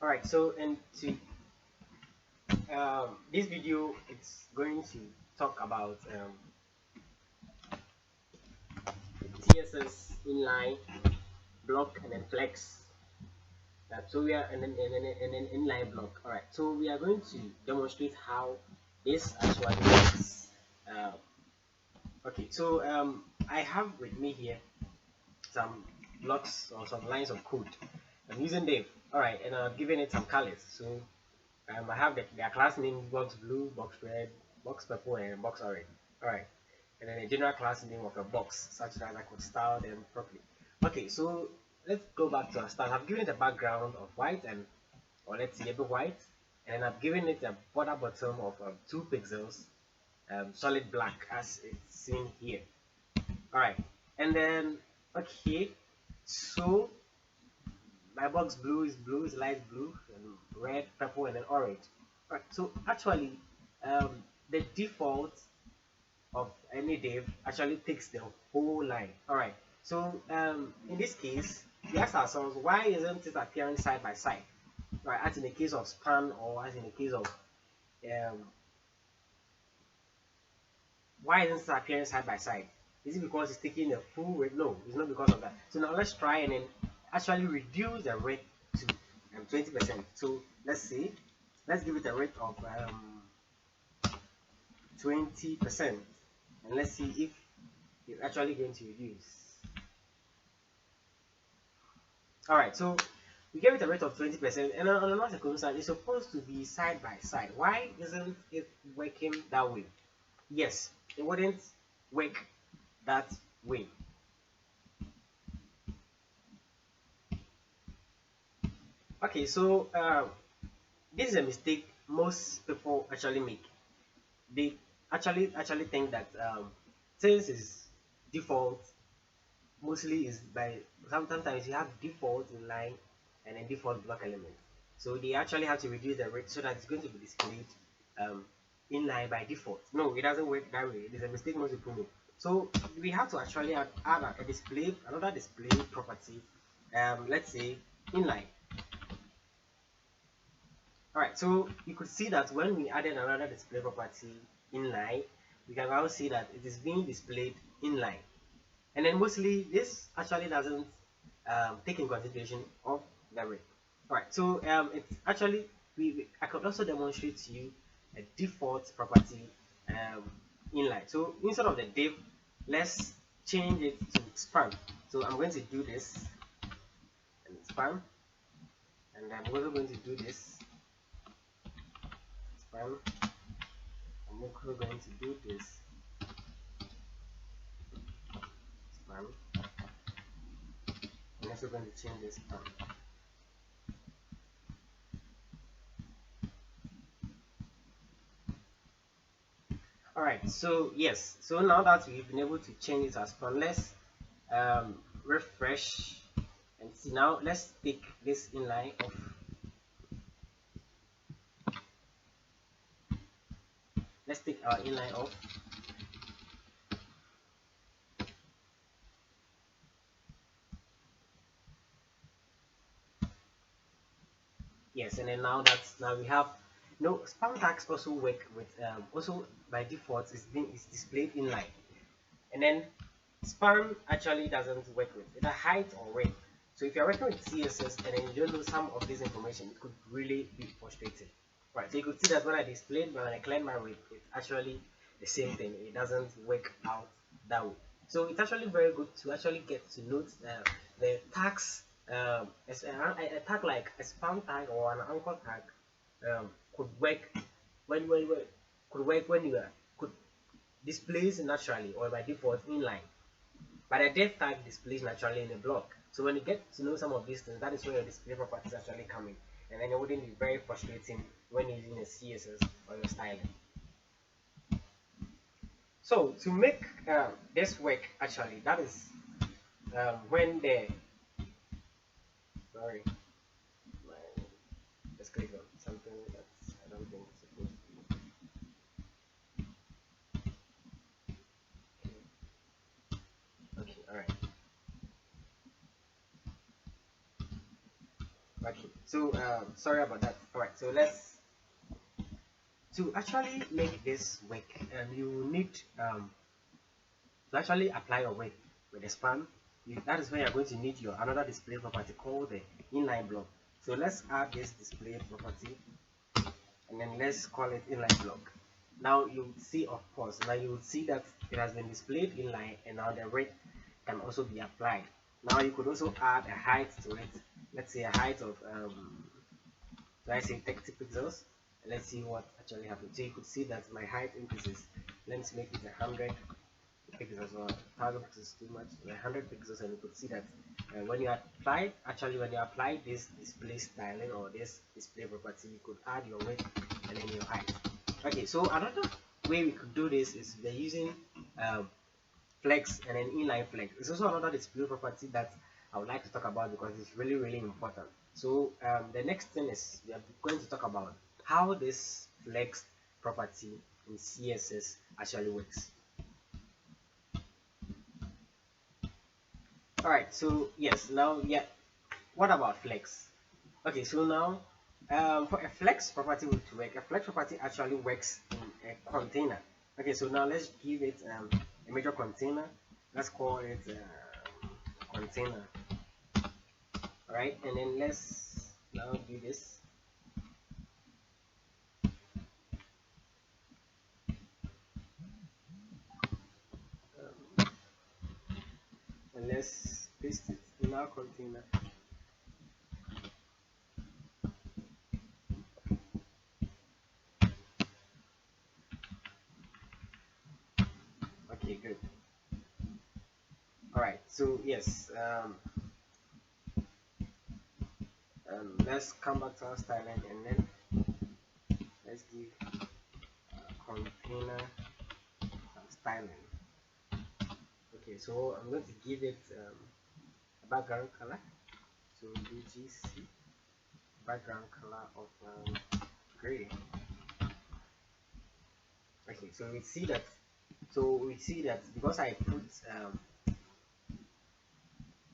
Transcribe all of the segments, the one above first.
Alright, so and to this video, it's going to talk about CSS inline block and then flex. So we are and then inline block. Alright, so we are going to demonstrate how this actually works. Okay, so I have with me here some blocks or some lines of code. I'm using them. Alright, and I've given it some colors. So I have their class names: box blue, box red, box purple, and box orange. Alright, and then a general class name of a box such that I could style them properly. Okay, so let's go back to our start. I've given it a background of white and, or let's say, a bit white, and I've given it a border bottom of 2 pixels, solid black as it's seen here. Alright, and then okay, so my box blue is light blue, and red, purple, and then orange. Alright, so actually the default of any div actually takes the whole line. Alright, so in this case we ask ourselves, why isn't it appearing side by side, right, as in the case of span, or as in the case of why isn't it appearing side by side? Is it because it's taking the full width? No, it's not because of that. So now let's try and then actually reduce the width to 20%. So let's give it a width of 20%, and let's see if it's actually going to reduce. Alright, so we gave it a rate of 20%, and on another circumstance it's supposed to be side by side. Why isn't it working that way? Yes, it wouldn't work that way. Okay, so this is a mistake most people actually make. They actually think that since is default, mostly is by sometimes you have default inline and then default block element. So they actually have to reduce the rate so that it's going to be displayed inline by default. No, it doesn't work that way. It is a mistake most people make. So we have to actually add a display, another display property. Let's say inline. Alright, so you could see that when we added another display property inline, we can now see that it is being displayed inline. And then mostly this actually doesn't take in consideration of the rate. Alright, so it's actually I could also demonstrate to you a default property inline. So instead of the div, let's change it to span. So I'm going to do this and span, and I'm also going to do this span. I'm also going to do this span. I'm also going to change this span. Alright, so yes, so now that we've been able to change it as span, let's refresh and see. Now let's take this inline off. Let's take our inline off. Yes, and then now we have span tags also work with also by default is displayed inline, and then span actually doesn't work with either height or width. So if you're working with CSS and then you don't know some of this information, it could really be frustrating. Right, so you could see that when I clear my width, it's actually the same thing. It doesn't work out that way. So it's actually very good to actually get to note the tags. A tag like a span tag or an anchor tag could work when you could displays naturally or by default inline, but a div tag displays naturally in a block. So when you get to know some of these things, that is where your display properties actually come in, and then it wouldn't be very frustrating when using a CSS or your styling. So to make this work, actually, that is when the sorry, let's click on something that I don't think is supposed to be. Okay, all right. Okay, so sorry about that. All right, so let's to actually make this work, you need to actually apply your weight with the span. That is where you're going to need your another display property called the inline block. So let's add this display property, and then let's call it inline block. Now you will see, of course, now you will see that it has been displayed inline, and now the weight can also be applied. Now you could also add a height to it. Let's say a height of let's say 30 pixels. Let's see what actually happens. So you could see that my height increases. Let's make it 100 pixels, or 1000 pixels too much, 100 pixels, and you could see that when you apply this display styling or this display property, you could add your width and then your height. Okay, so another way we could do this is by using flex and then inline flex. It's also another display property that I would like to talk about because it's really important. So the next thing is we are going to talk about how this flex property in CSS actually works. Alright, so yes, now yeah, what about flex? Okay, so now for a flex property to work, a flex property actually works in a container. Okay, so now let's give it a major container. Let's call it container. Alright, and then let's now do this. And let's paste it in our container. Okay, good. Alright, so yes, let's come back to our styling, and then let's give container some styling. Okay, so I'm going to give it a background color. So UGC background color of gray. Okay, so we see that. So we see that because I put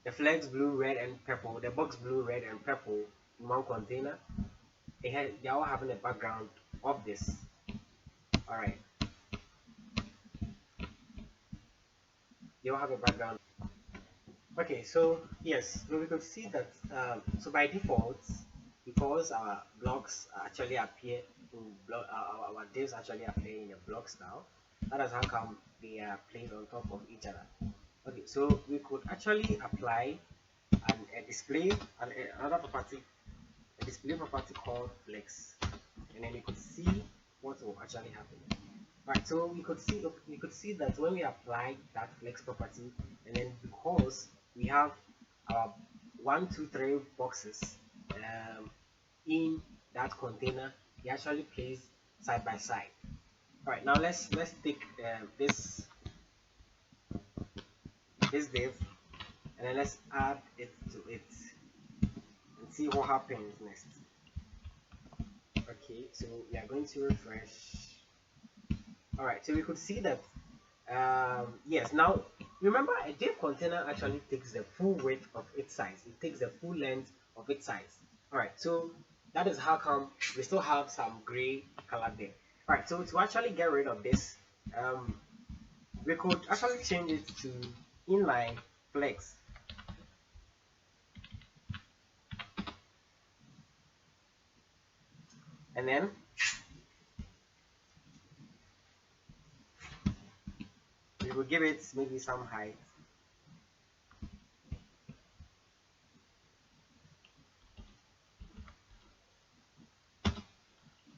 the flex blue, red, and purple, the box blue, red, and purple in one container, they all having a background of this. All right, they all have a background. Okay, so yes, so we could see that. So by default, because our blocks actually appear in block, our divs actually appear in a block style. That is how come they are placed on top of each other. Okay, so we could actually apply a display and another property, a display property called flex, and then you could see what will actually happen. Right, so we could see that when we apply that flex property, and then because we have our 1, 2, 3 boxes in that container, they actually place side by side. All right, now let's take this div, and then let's add it to it and see what happens next. Okay, so we are going to refresh. All right, so we could see that yes, now remember a div container actually takes the full width of its size, it takes the full length of its size. All right, so that is how come we still have some gray color there. All right, so to actually get rid of this, we could actually change it to inline flex, and then we will give it maybe some height.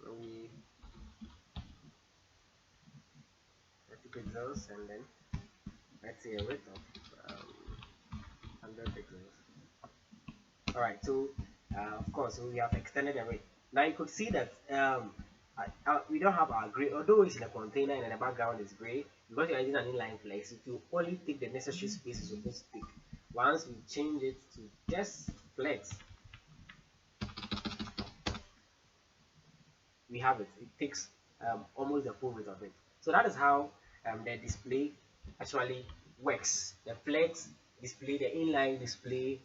Maybe 30 pixels, and then let's say a width of 100 pixels. All right, so of course we have extended the width. Now you could see that we don't have our gray, although it's in a container and the background is gray. Because you're using an inline flex, it will only take the necessary space it's supposed to take. Once we change it to just flex, we have it. It takes almost the full width of it. So that is how the display actually works. The flex display, the inline display,